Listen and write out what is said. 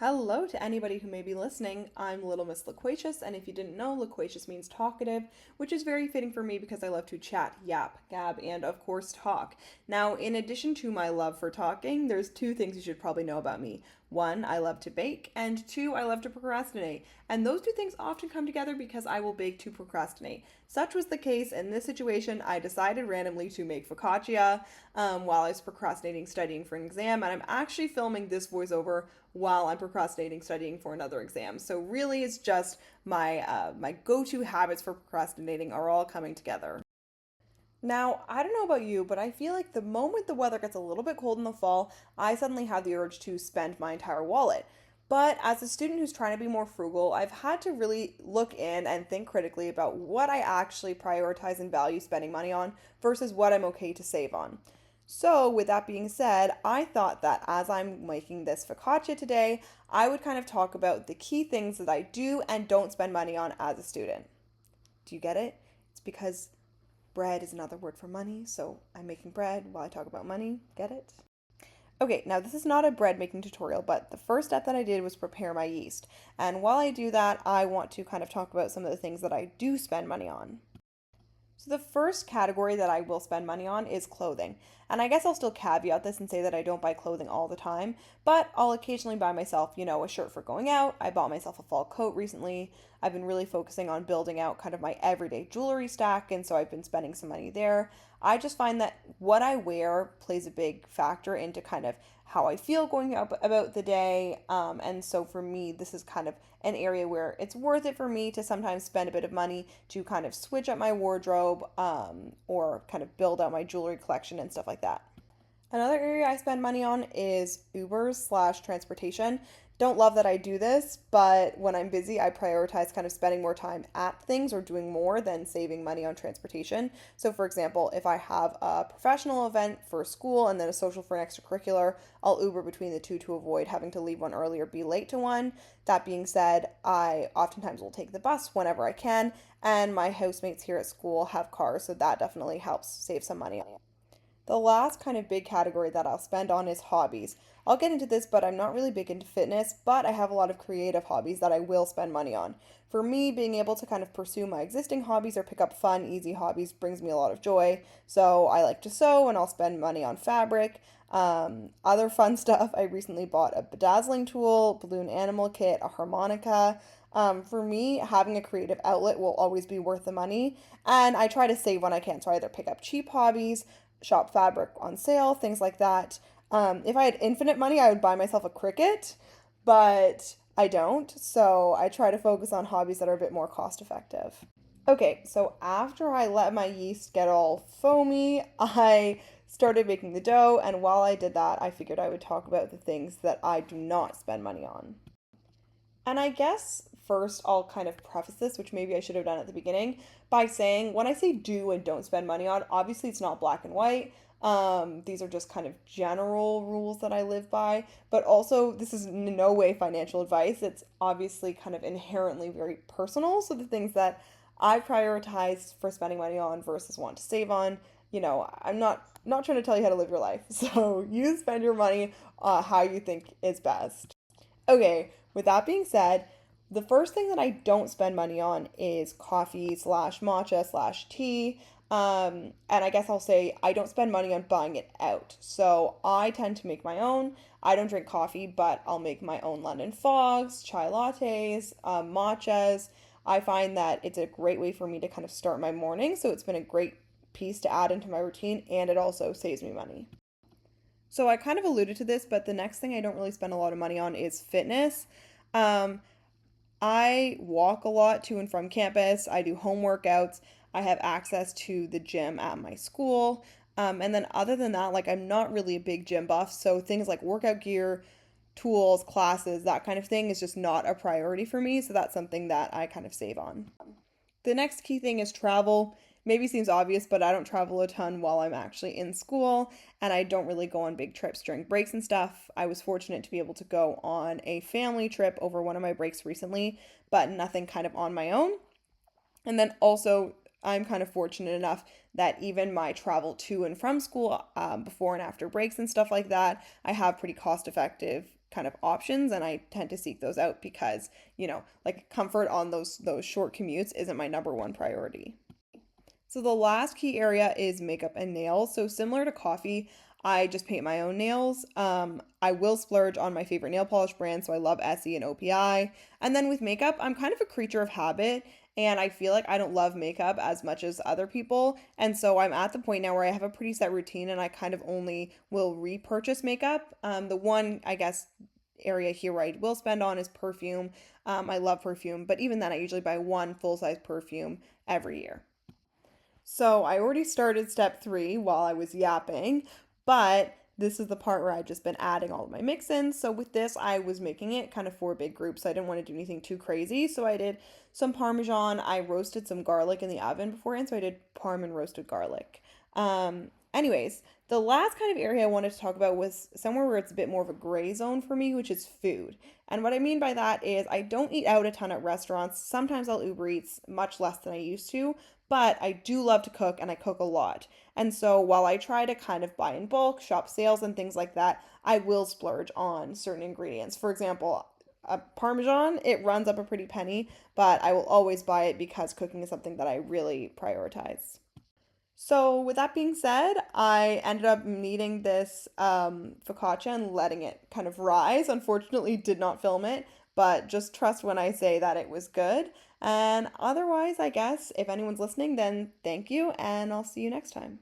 Hello to anybody who may be listening. I'm Little Miss Loquacious, and if you didn't know, loquacious means talkative, which is very fitting for me because I love to chat, yap, gab, and of course talk. Now, in addition to my love for talking, there's two things you should probably know about me. One, I love to bake, and two, I love to procrastinate. And those two things often come together because I will bake to procrastinate. Such was the case in this situation. I decided randomly to make focaccia while I was procrastinating studying for an exam, and I'm actually filming this voiceover while I'm procrastinating studying for another exam. So really, it's just my go-to habits for procrastinating are all coming together. Now, I don't know about you, but I feel like the moment the weather gets a little bit cold in the fall, I suddenly have the urge to spend my entire wallet. But as a student who's trying to be more frugal, I've had to really look in and think critically about what I actually prioritize and value spending money on versus what I'm okay to save on. So, with that being said, I thought that as I'm making this focaccia today, I would kind of talk about the key things that I do and don't spend money on as a student. Do you get it? It's because bread is another word for money, so I'm making bread while I talk about money. Get it? Okay, now this is not a bread making tutorial, but the first step that I did was prepare my yeast. And while I do that, I want to kind of talk about some of the things that I do spend money on. So the first category that I will spend money on is clothing. And I guess I'll still caveat this and say that I don't buy clothing all the time, but I'll occasionally buy myself, a shirt for going out. I bought myself a fall coat recently. I've been really focusing on building out kind of my everyday jewelry stack, and so I've been spending some money there. I just find that what I wear plays a big factor into kind of how I feel going out about the day. And so for me, this is kind of an area where it's worth it for me to sometimes spend a bit of money to kind of switch up my wardrobe or kind of build out my jewelry collection and stuff like that. Another area I spend money on is Ubers/transportation. Don't love that I do this, but when I'm busy, I prioritize kind of spending more time at things or doing more than saving money on transportation. So, for example, if I have a professional event for school and then a social for an extracurricular, I'll Uber between the two to avoid having to leave one early or be late to one. That being said, I oftentimes will take the bus whenever I can, and my housemates here at school have cars, so that definitely helps save some money. The last kind of big category that I'll spend on is hobbies. I'll get into this, but I'm not really big into fitness, but I have a lot of creative hobbies that I will spend money on. For me, being able to kind of pursue my existing hobbies or pick up fun, easy hobbies brings me a lot of joy. So I like to sew and I'll spend money on fabric. Other fun stuff, I recently bought a bedazzling tool, balloon animal kit, a harmonica. For me, having a creative outlet will always be worth the money, and I try to save when I can. So I either pick up cheap hobbies, shop fabric on sale, things like that. If I had infinite money, I would buy myself a Cricut, but I don't. So I try to focus on hobbies that are a bit more cost effective. Okay, so after I let my yeast get all foamy, I started making the dough, and while I did that, I figured I would talk about the things that I do not spend money on. And I guess first I'll kind of preface this, which maybe I should have done at the beginning, by saying when I say do and don't spend money on, obviously it's not black and white. These are just kind of general rules that I live by, but also this is in no way financial advice. It's obviously kind of inherently very personal. So the things that I prioritize for spending money on versus want to save on, I'm not trying to tell you how to live your life. So you spend your money how you think is best. Okay, with that being said, the first thing that I don't spend money on is coffee/matcha/tea. And I guess I'll say I don't spend money on buying it out. So I tend to make my own. I don't drink coffee, but I'll make my own London fogs, chai lattes, matchas. I find that it's a great way for me to kind of start my morning. So it's been a great piece to add into my routine, and it also saves me money. So I kind of alluded to this, but the next thing I don't really spend a lot of money on is fitness. Um, I walk a lot to and from campus. I do home workouts. I have access to the gym at my school. And then other than that, like I'm not really a big gym buff, so things like workout gear, tools, classes, that kind of thing is just not a priority for me. So that's something that I kind of save on. The next key thing is travel. Maybe seems obvious, but I don't travel a ton while I'm actually in school, and I don't really go on big trips during breaks and stuff. I was fortunate to be able to go on a family trip over one of my breaks recently, but nothing kind of on my own. And then also, I'm kind of fortunate enough that even my travel to and from school before and after breaks and stuff like that, I have pretty cost effective kind of options, and I tend to seek those out because, like comfort on those short commutes isn't my number one priority. So the last key area is makeup and nails. So similar to coffee, I just paint my own nails. I will splurge on my favorite nail polish brand, so I love Essie and OPI. And then with makeup, I'm kind of a creature of habit, and I feel like I don't love makeup as much as other people. And so I'm at the point now where I have a pretty set routine, and I kind of only will repurchase makeup. The one, I guess, area here where I will spend on is perfume. I love perfume, but even then, I usually buy one full size perfume every year. So I already started step 3 while I was yapping, but this is the part where I've just been adding all of my mix-ins. So with this, I was making it kind of for big groups. So I didn't want to do anything too crazy. So I did some Parmesan. I roasted some garlic in the oven beforehand. So I did Parm and roasted garlic. Anyways, the last kind of area I wanted to talk about was somewhere where it's a bit more of a gray zone for me, which is food. And what I mean by that is I don't eat out a ton at restaurants. Sometimes I'll Uber Eats, much less than I used to, but I do love to cook and I cook a lot. And so while I try to kind of buy in bulk, shop sales and things like that, I will splurge on certain ingredients. For example, a Parmesan, it runs up a pretty penny, but I will always buy it because cooking is something that I really prioritize. So, with that being said, I ended up kneading this focaccia and letting it kind of rise. Unfortunately, did not film it, but just trust when I say that it was good. And otherwise, I guess if anyone's listening, then thank you, and I'll see you next time.